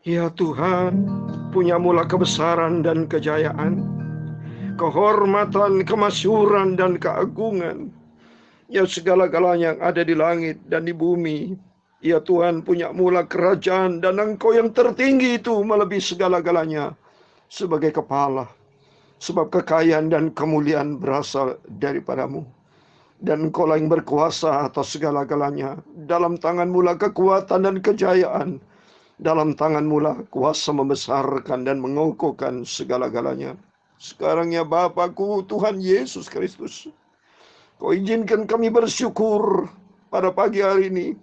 Ya Tuhan, punya-Mulah kebesaran dan kejayaan, kehormatan, kemasyhuran, dan keagungan. Ya segala-galanya yang ada di langit dan di bumi. Ya Tuhan, punya-Mulah kerajaan, dan Engkau yang tertinggi itu melebihi segala-galanya sebagai kepala. Sebab kekayaan dan kemuliaan berasal daripadamu. Dan Engkau lah yang berkuasa atas segala-galanya. Dalam tangan-Mulah kekuatan dan kejayaan. Dalam tangan-Mulah kuasa membesarkan dan mengukuhkan segala-galanya. Sekarang ya Bapakku, Tuhan Yesus Kristus, Kau izinkan kami bersyukur pada pagi hari ini.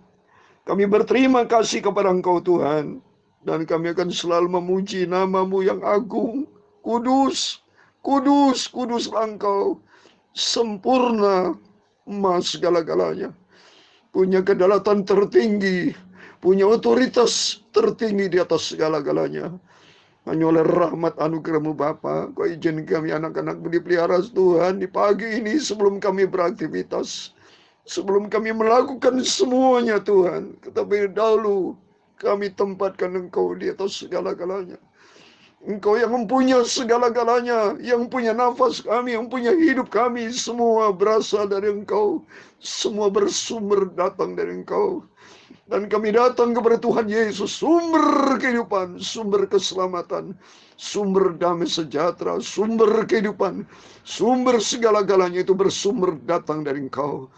Kami berterima kasih kepada Engkau Tuhan. Dan kami akan selalu memuji nama-Mu yang agung, kudus, kudus, kuduslah Engkau, sempurna, Mas segala-galanya. Punya kedaulatan tertinggi, punya otoritas tertinggi di atas segala-galanya. Hanya oleh rahmat anugerah-Mu Bapa, Kau izin kami anak-anak-Mu dipelihara Tuhan di pagi ini sebelum kami beraktivitas. Sebelum kami melakukan semuanya Tuhan. Tetapi dahulu kami tempatkan Engkau di atas segala-galanya. Engkau yang mempunyai segala-galanya, yang punya nafas kami, yang punya hidup kami, semua berasal dari Engkau. Semua bersumber datang dari Engkau. Dan kami datang kepada Tuhan Yesus, sumber kehidupan, sumber keselamatan, sumber damai sejahtera, sumber kehidupan, sumber segala-galanya itu bersumber datang dari Engkau.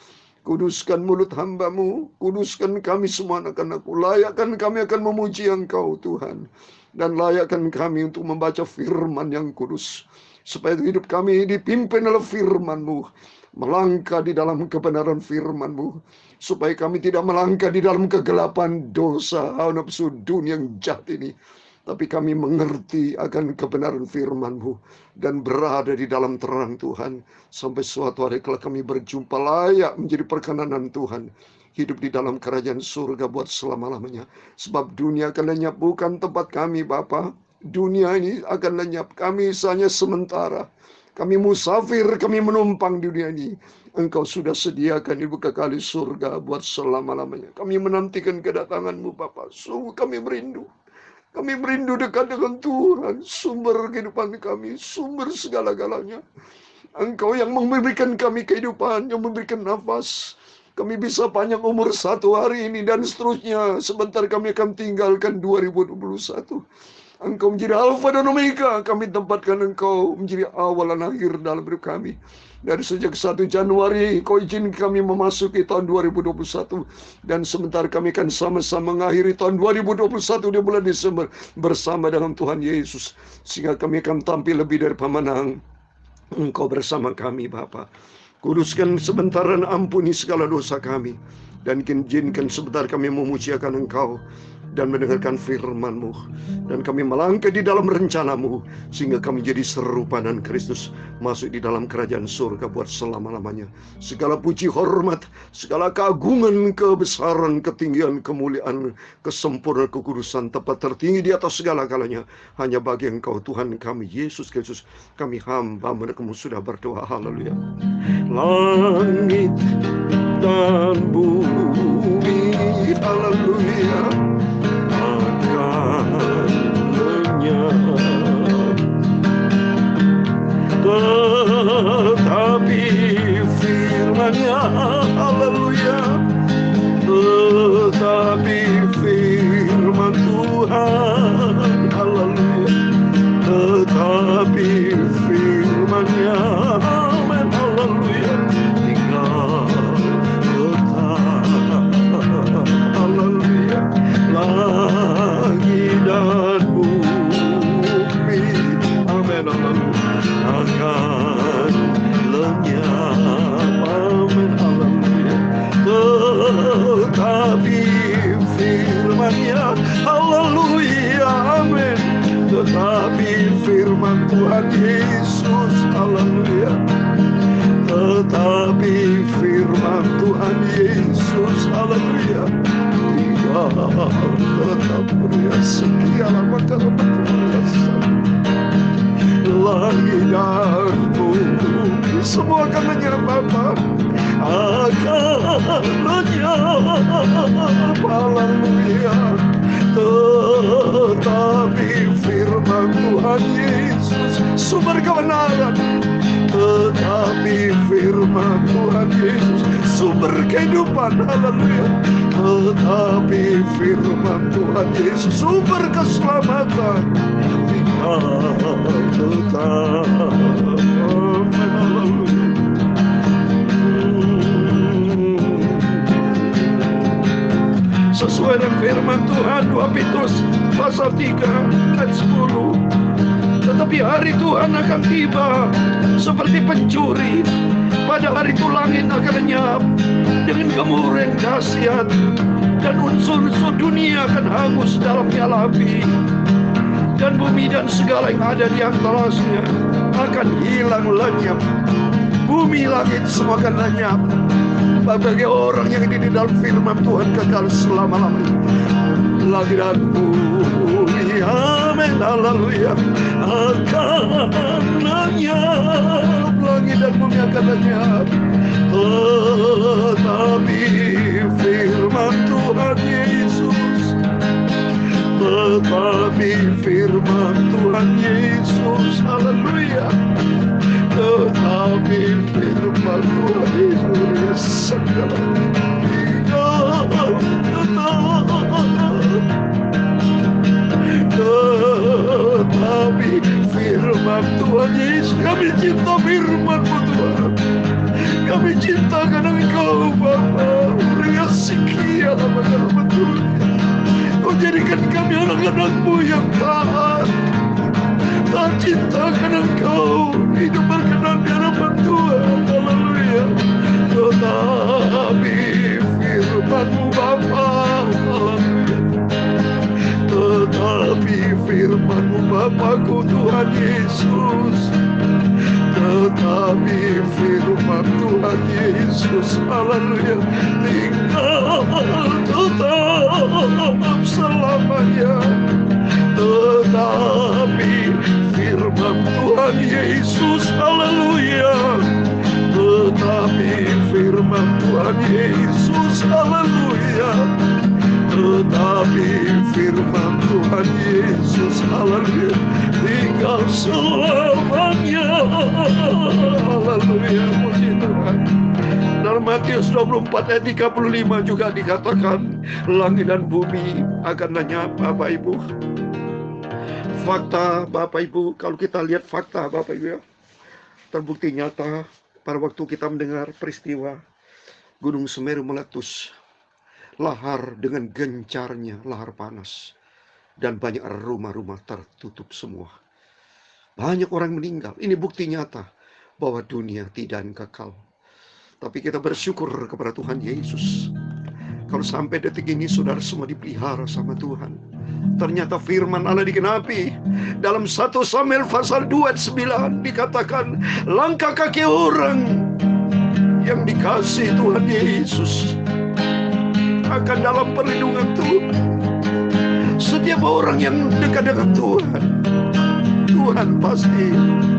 Kuduskan mulut hamba-Mu, kuduskan kami semua anak-anak-Mu, layakkan kami akan memuji Engkau Tuhan. Dan layakkan kami untuk membaca firman yang kudus. Supaya hidup kami dipimpin oleh firman-Mu. Melangkah di dalam kebenaran firman-Mu. Supaya kami tidak melangkah di dalam kegelapan dosa, hawa nafsu dunia yang jahat ini. Tapi kami mengerti akan kebenaran firman-Mu. Dan berada di dalam terang Tuhan. Sampai suatu hari kalau kami berjumpa layak menjadi perkenanan Tuhan. Hidup di dalam kerajaan surga buat selama-lamanya. Sebab dunia akan lenyap, bukan tempat kami Bapa. Dunia ini akan lenyap, kami hanya sementara. Kami musafir, kami menumpang di dunia ini. Engkau sudah sediakan ibu kekal surga buat selama-lamanya. Kami menantikan kedatangan-Mu Bapa. Sungguh kami merindu. Kami merindu dekat dengan Tuhan. Sumber kehidupan kami, sumber segala-galanya. Engkau yang memberikan kami kehidupan, yang memberikan nafas. Kami bisa panjang umur satu hari ini dan seterusnya. Sebentar kami akan tinggalkan 2021. Engkau menjadi Alfa dan Omega. Kami tempatkan Engkau menjadi awal dan akhir dalam hidup kami. Dari sejak 1 Januari, Kau izin kami memasuki tahun 2021. Dan sebentar kami akan sama-sama mengakhiri tahun 2021 di bulan Desember. Bersama dengan Tuhan Yesus. Sehingga kami akan tampil lebih dari pemenang. Engkau bersama kami Bapa. Kuduskan sebentar dan ampuni segala dosa kami. Dan izinkan sebentar kami memujiakan Engkau. Dan mendengarkan firman-Mu. Dan kami melangkah di dalam rencana-Mu. Sehingga kami jadi serupa dengan Kristus. Masuk di dalam kerajaan surga buat selama-lamanya. Segala puji hormat. Segala keagungan, kebesaran, ketinggian, kemuliaan, kesempurnaan, kekudusan. Tempat tertinggi di atas segala-galanya. Hanya bagi Engkau Tuhan kami Yesus Kristus. Kami hamba mereka-Mu sudah berdoa. Haleluya. Langit dan bumi, haleluya, akan lenyap, tetapi firman-Nya, haleluya, tetapi firman Tuhan, haleluya, tetapi firman-Nya, amin, haleluya, tinggal tetap, haleluya, langit dan bumi, amin, haleluya, akan lenyap, amin, haleluya, tetapi firman-Nya, haleluya, amin, tetapi firman Tuhan Yesus, haleluya, tetapi firman Tuhan Yesus, haleluya, tinggal tetap berhias, segala macam berhiasan. Langit dan bumi semua akan lenyap Bapa, akan lenyap, haleluya, Tetapi firman Tuhan Yesus sumber kebenaran. Tetapi firman Tuhan Yesus sumber kehidupan. Haleluya. Tetapi firman Tuhan Yesus sumber keselamatan. Sesuai dengan firman Tuhan 2 Petrus pasal 3 ayat 10. Tetapi hari Tuhan akan tiba seperti pencuri. Pada hari itu langit akan lenyap dengan gemuruh yang dahsyat, dan unsur-unsur dunia akan hangus dalam nyala api, dan bumi dan segala yang ada di antaranya akan hilang lenyap. Bumi, langit semua akan lenyap. Bagi orang yang di dalam firman Tuhan kekal selama-lamanya. Langit dan bumi, amin, haleluya, akan lenyap. Langit dan bumi akan lenyap. Tetapi firman Tuhan Yesus, tetapi firman Tuhan Yesus, haleluya. Tetapi firman Tuhan Yesus segala tetapi firman Tuhan Yesus, kami cinta firman-Mu Tuhan. Kami cintakan Engkau Bapa. Uriasikia lama-lama betul. Kau jadikan kami anak-anak-Mu yang taat. Tak cintakan Engkau, hidup berkenan di hadapan Tuhan. Haleluya. Tetapi firman-Mu Bapa, haleluya. Tetapi firman-Mu Bapa-Ku Tuhan Yesus, tetapi firman Tuhan Yesus, haleluya, tinggal tetap selamanya. Tetapi firman Tuhan Yesus, haleluya. Tetapi firman Tuhan Yesus, haleluya. Tetapi firman Tuhan Yesus, haleluya, tinggal selamanya. Haleluya, puji Tuhan. Dalam Matius 24 ayat 35 juga dikatakan langit dan bumi akan lenyap, Bapak Ibu. Fakta, Bapak Ibu, kalau kita lihat fakta, Bapak Ibu, ya, terbukti nyata pada waktu kita mendengar peristiwa Gunung Semeru meletus, lahar dengan gencarnya lahar panas, dan banyak rumah-rumah tertutup semua. Banyak orang meninggal. Ini bukti nyata bahwa dunia tidak kekal. Tapi kita bersyukur kepada Tuhan Yesus. Kalau sampai detik ini saudara semua dipelihara sama Tuhan. Ternyata firman Allah digenapi. Dalam 1 Samuel pasal 2 ayat 9 dikatakan, langkah kaki orang yang dikasihi Tuhan Yesus akan dalam perlindungan Tuhan. Setiap orang yang dekat dengan Tuhan, Tuhan pasti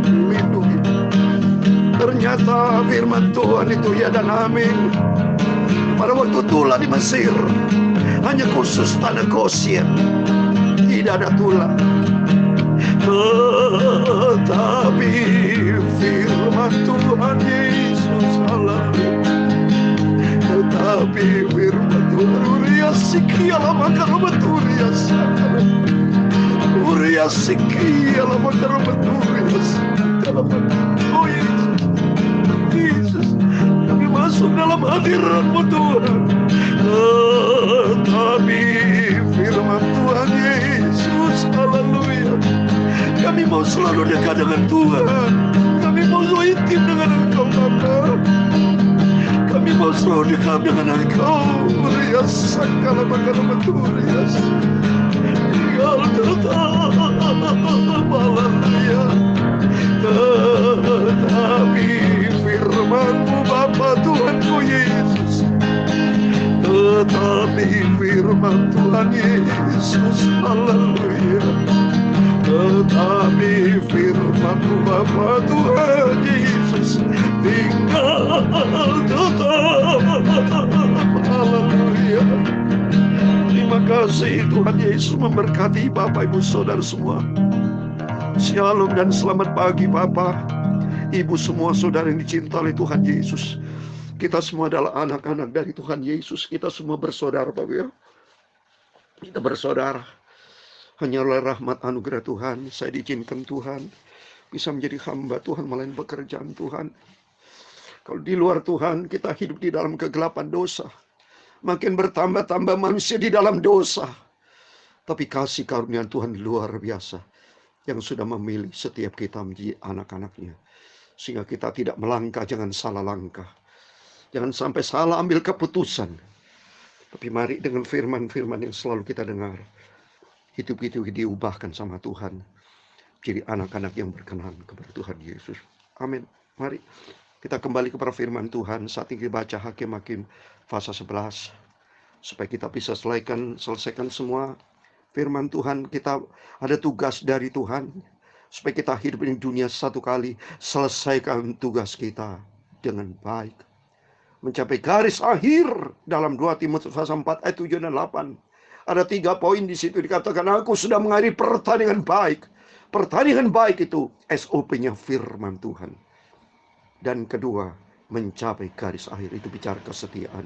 lindungi. Ternyata firman Tuhan itu ya dan amin. Pada waktu tulah di Mesir, hanya khusus tanah Gosyen, tidak ada tulah. Tetapi firman Tuhan Yesus, haleluya. Tetapi firman Tuhan, uriasikialah maka rebeturias, uriasikialah maka rebeturias. Oh Yesus, kami masuk dalam hadirat-Mu Tuhan. Tetapi firman Tuhan Yesus, haleluya, kami mau selalu dekat dengan Tuhan. Kami mau selalu intim dengan Engkau Bapa. Kami mau selalu dekat dengan Engkau. Rias sakala makana maturias. Tinggal tetap, haleluya. Tetapi firman-Mu Bapa Tuhanku Yesus, tetapi firman Tuhan Yesus, haleluya. Tetapi firman-Mu Bapa Tuhan Yesus, tinggal tetap, haleluya. Terima kasih Tuhan Yesus memberkati Bapak Ibu Saudara semua. Shalom dan selamat pagi Bapak Ibu semua saudara yang dicintai oleh Tuhan Yesus. Kita semua adalah anak-anak dari Tuhan Yesus. Kita semua bersaudara Bapak ya. Kita bersaudara. Hanya oleh rahmat anugerah Tuhan saya diizinkan Tuhan bisa menjadi hamba Tuhan melayani pekerjaan Tuhan. Kalau di luar Tuhan kita hidup di dalam kegelapan dosa. Makin bertambah-tambah manusia di dalam dosa. Tapi kasih karunia Tuhan luar biasa. Yang sudah memilih setiap kita menjadi anak-anaknya. Sehingga kita tidak melangkah, jangan salah langkah. Jangan sampai salah ambil keputusan. Tapi mari dengan firman-firman yang selalu kita dengar. Hidup itu diubahkan sama Tuhan. Jadi anak-anak yang berkenan kepada Tuhan Yesus. Amin. Mari kita kembali kepada firman Tuhan. Saat ini baca Hakim-Hakim pasal 11. Supaya kita bisa selesaikan semua firman Tuhan. Kita ada tugas dari Tuhan. Supaya kita hidup di dunia satu kali. Selesaikan tugas kita dengan baik. Mencapai garis akhir dalam 2 Timotius pasal 4 ayat 7 dan 8. Ada 3 poin di situ dikatakan aku sudah mengakhiri pertandingan baik. Pertandingan baik itu SOP-nya firman Tuhan. Dan kedua, mencapai garis akhir itu bicara kesetiaan.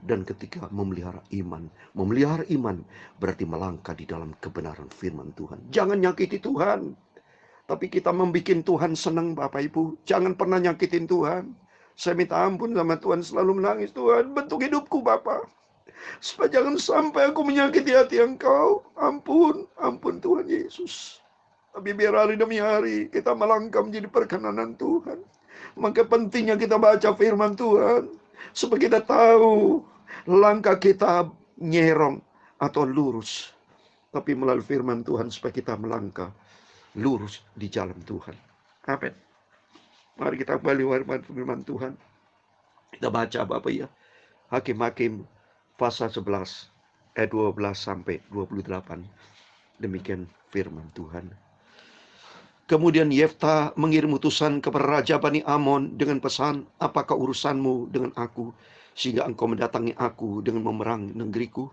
Dan ketiga, memelihara iman. Memelihara iman berarti melangkah di dalam kebenaran firman Tuhan. Jangan nyakiti Tuhan. Tapi kita membuat Tuhan senang Bapak Ibu. Jangan pernah nyakitin Tuhan. Saya minta ampun sama Tuhan, selalu menangis. Tuhan, bentuk hidupku Bapak. Supaya jangan sampai aku menyakiti hati Engkau. Ampun, ampun Tuhan Yesus. Tapi biar hari demi hari kita melangkah menjadi perkenanan Tuhan. Maka pentingnya kita baca firman Tuhan. Supaya kita tahu langkah kita nyerong atau lurus. Tapi melalui firman Tuhan supaya kita melangkah lurus di jalan Tuhan. Amin. Mari kita kembali firman Tuhan. Kita baca Bapak ya. Hakim-Hakim pasal 11 ayat 12 sampai 28. Demikian firman Tuhan. Kemudian Yefta mengirim utusan kepada Raja Bani Amon dengan pesan, apakah urusanmu dengan aku, sehingga engkau mendatangi aku dengan memerangi negeriku?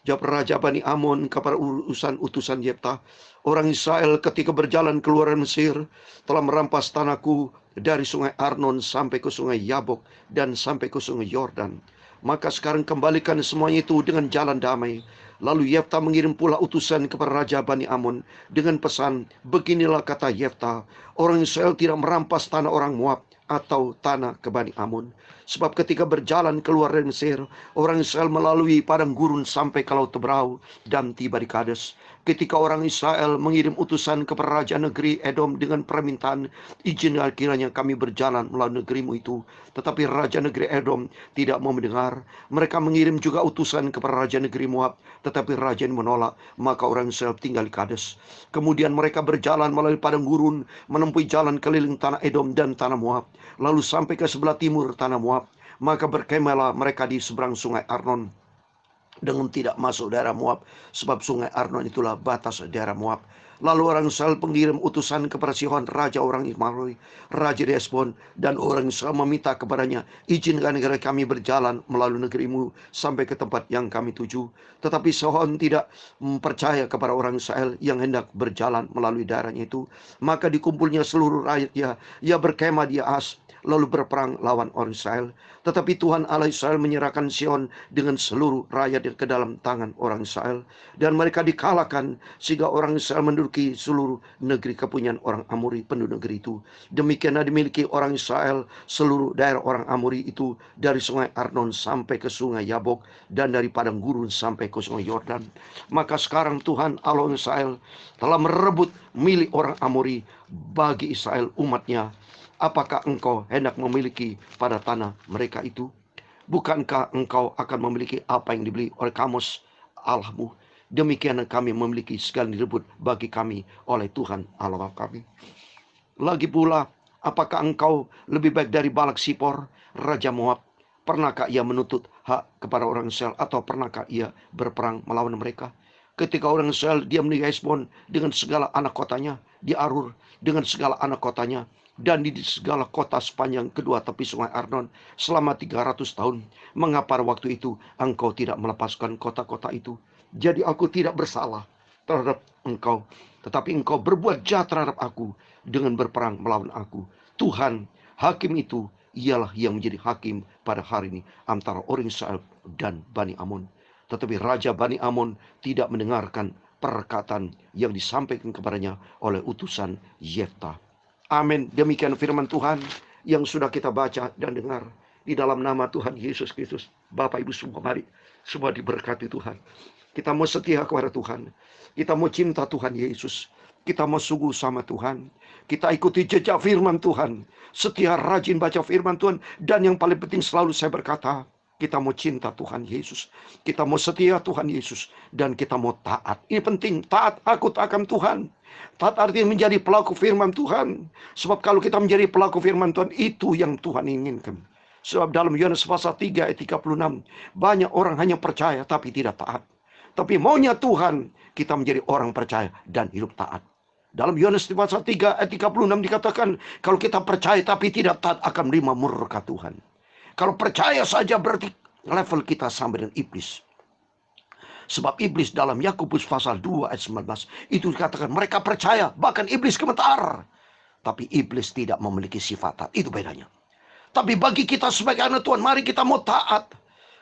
Jawab Raja Bani Amon kepada utusan Yefta, orang Israel ketika berjalan keluar dari Mesir, telah merampas tanahku dari sungai Arnon sampai ke sungai Yabok dan sampai ke sungai Yordan. Maka sekarang kembalikan semuanya itu dengan jalan damai. Lalu Yefta mengirim pula utusan kepada Raja Bani Amon dengan pesan, beginilah kata Yefta, orang Israel tidak merampas tanah orang Moab atau tanah ke Bani Amon. Sebab ketika berjalan keluar dari Mesir, orang Israel melalui padang gurun sampai ke Laut Teberau dan tiba di Kades. Ketika orang Israel mengirim utusan kepada raja negeri Edom dengan permintaan, izinlah kiranya kami berjalan melalui negerimu itu. Tetapi raja negeri Edom tidak mau mendengar. Mereka mengirim juga utusan kepada raja negeri Moab, tetapi raja ini menolak. Maka orang Israel tinggal di Kades. Kemudian mereka berjalan melalui padang gurun, menempuh jalan keliling tanah Edom dan tanah Moab, lalu sampai ke sebelah timur tanah Moab. Maka berkemahlah mereka di seberang sungai Arnon dengan tidak masuk daerah Moab, sebab sungai Arnon itulah batas daerah Moab. Lalu orang Israel pengirim utusan kepada Sihon, raja orang Amori, raja di Hesbon, dan orang Israel meminta kepadanya, izinkan negara kami berjalan melalui negerimu sampai ke tempat yang kami tuju. Tetapi Sihon tidak percaya kepada orang Israel yang hendak berjalan melalui daerahnya itu. Maka dikumpulnya seluruh rakyatnya, ia berkemah di As, lalu berperang lawan orang Israel. Tetapi Tuhan Allah Israel menyerahkan Sion dengan seluruh rakyat ke dalam tangan orang Israel. Dan mereka dikalahkan sehingga orang Israel menduduki seluruh negeri kepunyaan orang Amori penduduk negeri itu. Demikianlah dimiliki orang Israel seluruh daerah orang Amori itu, dari sungai Arnon sampai ke sungai Yabok, dan dari padang gurun sampai ke sungai Yordan. Maka sekarang Tuhan Allah Israel telah merebut milik orang Amori bagi Israel umatnya. Apakah engkau hendak memiliki pada tanah mereka itu? Bukankah engkau akan memiliki apa yang dibeli oleh Kamos Allahmu? Demikian kami memiliki segala direbut bagi kami oleh Tuhan Allah kami. Lagi pula, apakah engkau lebih baik dari Balak Sipor, Raja Moab? Pernahkah ia menuntut hak kepada orang Israel, atau pernahkah ia berperang melawan mereka? Ketika orang Israel diam di Hesbon dengan segala anak kotanya, di Arur dengan segala anak kotanya, dan di segala kota sepanjang kedua tepi sungai Arnon selama 300 tahun. Mengapa waktu itu engkau tidak melepaskan kota-kota itu? Jadi aku tidak bersalah terhadap engkau, tetapi engkau berbuat jahat terhadap aku dengan berperang melawan aku. Tuhan, hakim itu ialah yang menjadi hakim pada hari ini antara orang Israel dan Bani Amon. Tetapi Raja Bani Amon tidak mendengarkan perkataan yang disampaikan kepadanya oleh utusan Yefta. Amin. Demikian firman Tuhan yang sudah kita baca dan dengar. Di dalam nama Tuhan Yesus Kristus, Bapak Ibu semua, mari semua diberkati Tuhan. Kita mau setia kepada Tuhan. Kita mau cinta Tuhan Yesus. Kita mau sungguh sama Tuhan. Kita ikuti jejak firman Tuhan. Setia rajin baca firman Tuhan. Dan yang paling penting selalu saya berkata, kita mau cinta Tuhan Yesus. Kita mau setia Tuhan Yesus. Dan kita mau taat. Ini penting, taat takut akan Tuhan. Taat artinya menjadi pelaku firman Tuhan. Sebab kalau kita menjadi pelaku firman Tuhan, itu yang Tuhan inginkan. Sebab dalam Yohanes pasal 3 ayat 36, banyak orang hanya percaya tapi tidak taat. Tapi maunya Tuhan kita menjadi orang percaya dan hidup taat. Dalam Yohanes pasal 3 ayat 36 dikatakan, kalau kita percaya tapi tidak taat akan menerima murka Tuhan. Kalau percaya saja berarti level kita sama dengan iblis. Sebab iblis dalam Yakobus pasal 2 ayat 19 itu dikatakan mereka percaya, bahkan iblis gemetar. Tapi iblis tidak memiliki sifat taat. Itu bedanya. Tapi bagi kita sebagai anak Tuhan, mari kita mau taat.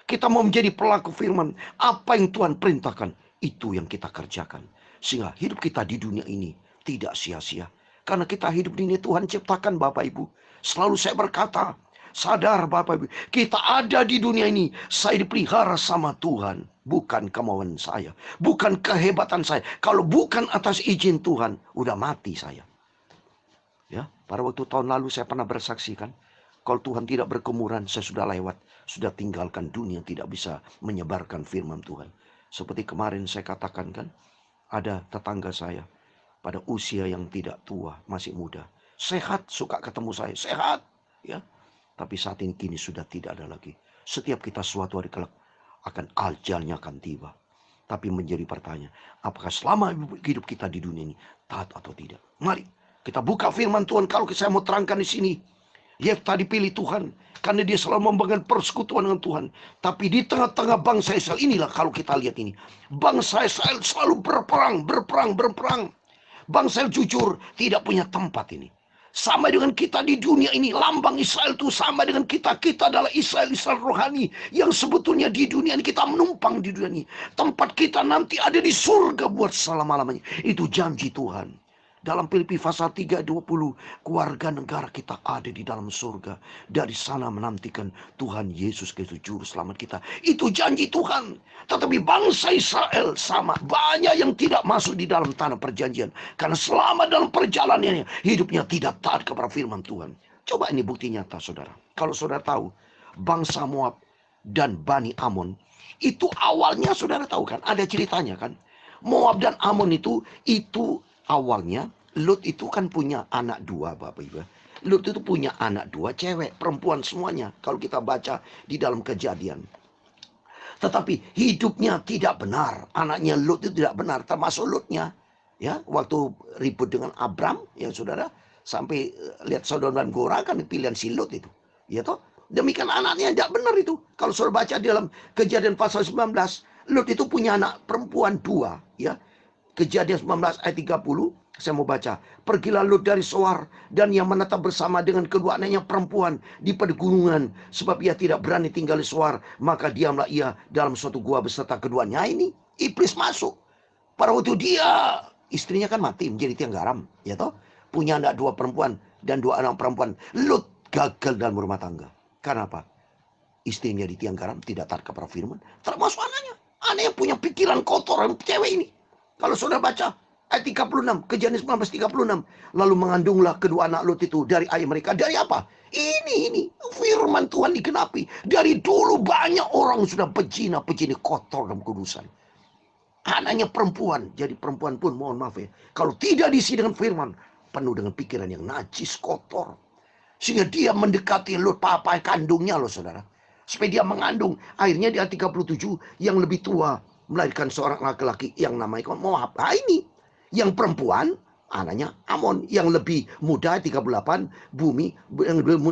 Kita mau menjadi pelaku firman. Apa yang Tuhan perintahkan, itu yang kita kerjakan. Sehingga hidup kita di dunia ini tidak sia-sia. Karena kita hidup di dunia Tuhan ciptakan Bapak Ibu. Selalu saya berkata, sadar Bapak Ibu, kita ada di dunia ini, saya dipelihara sama Tuhan. Bukan kemauan saya, bukan kehebatan saya. Kalau bukan atas izin Tuhan, udah mati saya. Ya, pada waktu tahun lalu saya pernah bersaksi kan, kalau Tuhan tidak berkemuran, saya sudah lewat. Sudah tinggalkan dunia, tidak bisa menyebarkan firman Tuhan. Seperti kemarin saya katakan kan, ada tetangga saya pada usia yang tidak tua, masih muda. Sehat, suka ketemu saya, sehat. Ya, tapi saat ini kini sudah tidak ada lagi. Setiap kita suatu hari kelak akan ajalnya akan tiba. Tapi menjadi pertanyaan, apakah selama hidup kita di dunia ini taat atau tidak? Mari kita buka firman Tuhan. Kalau saya mau terangkan di sini, Yefta dipilih Tuhan karena dia selalu membangun persekutuan dengan Tuhan. Tapi di tengah-tengah bangsa Israel inilah kalau kita lihat ini, bangsa Israel selalu berperang. Bangsa Israel jujur tidak punya tempat ini. Sama dengan kita di dunia ini, lambang Israel itu sama dengan kita. Kita adalah Israel rohani yang sebetulnya di dunia ini kita menumpang di dunia ini. Tempat kita nanti ada di surga buat selama-lamanya. Itu janji Tuhan. Dalam Filipi pasal 3:20, keluarga negara kita ada di dalam surga. Dari sana menantikan Tuhan Yesus Kristus juru selamat kita. Itu janji Tuhan. Tetapi bangsa Israel sama, banyak yang tidak masuk di dalam tanah perjanjian. Karena selama dalam perjalanannya, hidupnya tidak taat kepada firman Tuhan. Coba ini bukti nyata saudara. Kalau saudara tahu, bangsa Moab dan Bani Amon, itu awalnya saudara tahu kan, ada ceritanya kan. Moab dan Amon itu awalnya, Lut itu kan punya anak dua Bapak Ibu. Lut itu punya anak dua, cewek, perempuan semuanya. Kalau kita baca di dalam Kejadian. Tetapi hidupnya tidak benar. Anaknya Lut itu tidak benar, termasuk Lutnya. Ya, waktu ribut dengan Abram, ya saudara, sampai lihat Sodom dan Gomora kan pilihan si Lut itu. Ya toh, demikian anaknya tidak benar itu. Kalau saudara baca di dalam Kejadian pasal 19, Lut itu punya anak perempuan dua, ya. Kejadian 19 ayat 30, saya mau baca. Pergilah Lut dari Soar dan yang menetap bersama dengan kedua anaknya perempuan di pegunungan. Sebab ia tidak berani tinggal di Soar. Maka diamlah ia dalam suatu gua beserta keduanya. Ini iblis masuk. Pada waktu dia, istrinya kan mati menjadi tiang garam. Ya toh? Punya anak dua perempuan dan dua anak perempuan. Lut gagal dalam rumah tangga. Karena apa? Istrinya di tiang garam, tidak taat kepada firman. Termasuk anaknya. Anaknya punya pikiran kotor, cewek ini. Kalau saudara baca ayat 36, Kejadian 19:36. Lalu mengandunglah kedua anak Lut itu dari ayah mereka. Dari apa? Ini firman Tuhan digenapi. Dari dulu banyak orang sudah pejina kotor dalam kudusan. Anaknya perempuan. Jadi perempuan pun mohon maaf ya, kalau tidak diisi dengan firman, penuh dengan pikiran yang najis, kotor. Sehingga dia mendekati Lut, papa kandungnya loh saudara. Supaya dia mengandung. Akhirnya di ayat 37 yang lebih tua melahirkan seorang laki-laki yang namanya Moab. Nah ini yang perempuan Anaknya Amon yang lebih muda 38, bumi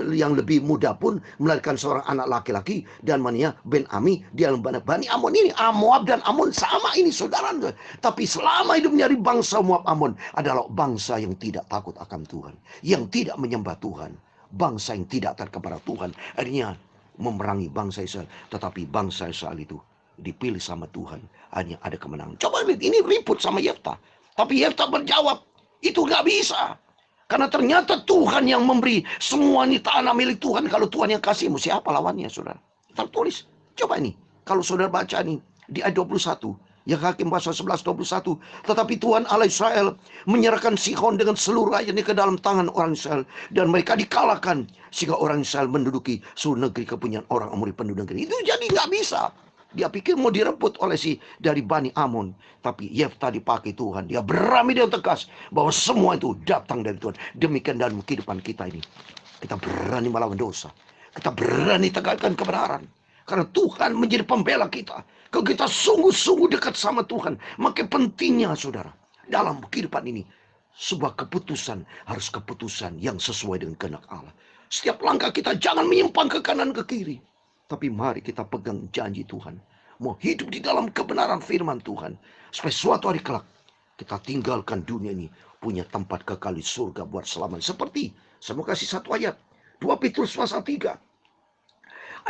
yang lebih muda pun melahirkan seorang anak laki-laki, dan namanya Ben-Ami. Dia Bani Amon ini, Moab dan Amon sama ini saudara. Tapi selama hidup dari bangsa Moab Amon adalah bangsa yang tidak takut akan Tuhan, yang tidak menyembah Tuhan, bangsa yang tidak taat kepada Tuhan. Akhirnya memerangi bangsa Israel, tetapi bangsa Israel itu dipilih sama Tuhan, hanya ada kemenangan. Coba lihat, ini ribut sama Yefta, tapi Yefta berjawab, itu gak bisa. Karena ternyata Tuhan yang memberi. Semua ini tanah milik Tuhan. Kalau Tuhan yang kasihmu, siapa lawannya, saudara? Tertulis. Coba ini. Kalau saudara baca nih. Di ayat 21. Yang Hakim pasal 11, 21. Tetapi Tuhan Allah Israel menyerahkan Sihon dengan seluruh rakyatnya ke dalam tangan orang Israel. Dan mereka dikalahkan. Sehingga orang Israel menduduki seluruh negeri kepunyaan orang Amori penduduk negeri. Itu jadi gak bisa. Dia pikir mau direbut oleh dari Bani Amon. Tapi Yefta dipakai Tuhan. Dia berani, dia tegas bahwa semua itu datang dari Tuhan. Demikian dalam kehidupan kita ini. Kita berani melawan dosa. Kita berani tegakkan kebenaran. Karena Tuhan menjadi pembela kita. Kalau kita sungguh-sungguh dekat sama Tuhan. Maka pentingnya saudara. Dalam kehidupan ini. Sebuah keputusan. Harus keputusan yang sesuai dengan kehendak Allah. Setiap langkah kita jangan menyimpang ke kanan ke kiri. Tapi mari kita pegang janji Tuhan. Mau hidup di dalam kebenaran firman Tuhan. Supaya suatu hari kelak kita tinggalkan dunia ini. Punya tempat kekal di surga buat selamanya. Seperti, saya mau kasih satu ayat. 2 Petrus pasal 3.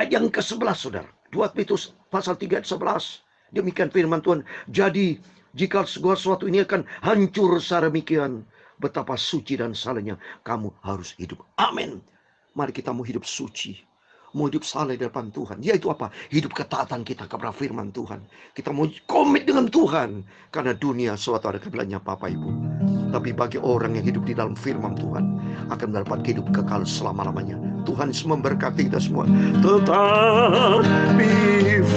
Ayat yang ke-11 saudara. 2 Petrus pasal 3 ayat 11. Demikian firman Tuhan. Jadi jika segala sesuatu ini akan hancur secara demikian. Betapa suci dan salehnya kamu harus hidup. Amin. Mari kita mau hidup suci. Mau hidup saleh di depan Tuhan. Yaitu apa? Hidup ketaatan kita kepada firman Tuhan. Kita mau komit dengan Tuhan. Karena dunia suatu hari kebelannya Bapak Ibu. Tapi bagi orang yang hidup di dalam firman Tuhan. Akan mendapat hidup kekal selama-lamanya. Tuhan Yesus memberkati kita semua. Tetapi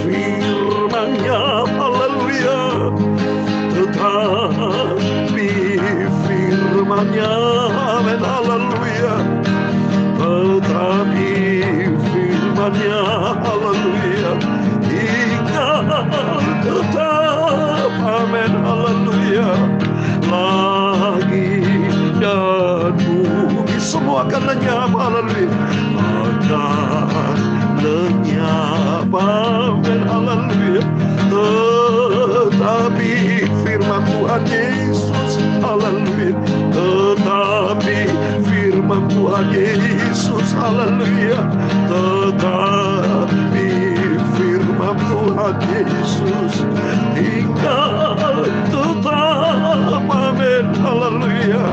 firman-Nya. Haleluya. Tetapi firman-Nya. Amin. Haleluya. Tetapi firman-Nya, haleluya, ingat tetap, amin, haleluya. Langit dan bumi semua akan lenyap, haleluya, akan lenyap, amin, haleluya. Tetapi firman Tuhan Yesus, haleluya, tetapi firman Tuhan Yesus, haleluya, tetapi firman Tuhan Yesus tinggal tetap, amin, haleluya.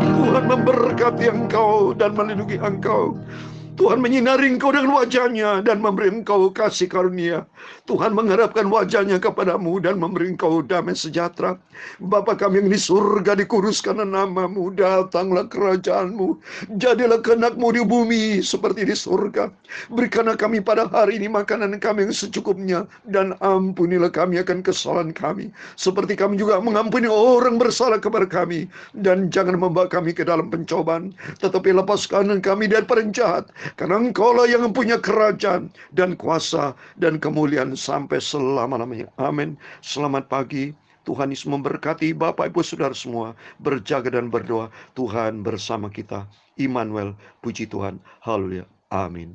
Tuhan memberkati engkau dan melindungi engkau. Tuhan menyinari engkau dengan wajahnya dan memberi engkau kasih karunia. Tuhan mengharapkan wajahnya kepadamu dan memberi engkau damai sejahtera. Bapa kami yang di surga, dikuduskan namamu, datanglah kerajaanmu, jadilah kehendakmu di bumi seperti di surga. Berikanlah kami pada hari ini makanan kami yang secukupnya, dan ampunilah kami akan kesalahan kami, seperti kami juga mengampuni orang bersalah kepada kami. Dan jangan membawa kami ke dalam pencobaan, tetapi lepaskan kami daripada jahat. Karena engkaulah yang mempunyai kerajaan dan kuasa dan kemuliaan sampai selama-lamanya. Amin. Selamat pagi. Tuhan Yesus memberkati Bapak Ibu Saudara semua. Berjaga dan berdoa. Tuhan bersama kita. Immanuel. Puji Tuhan. Haleluya. Amin.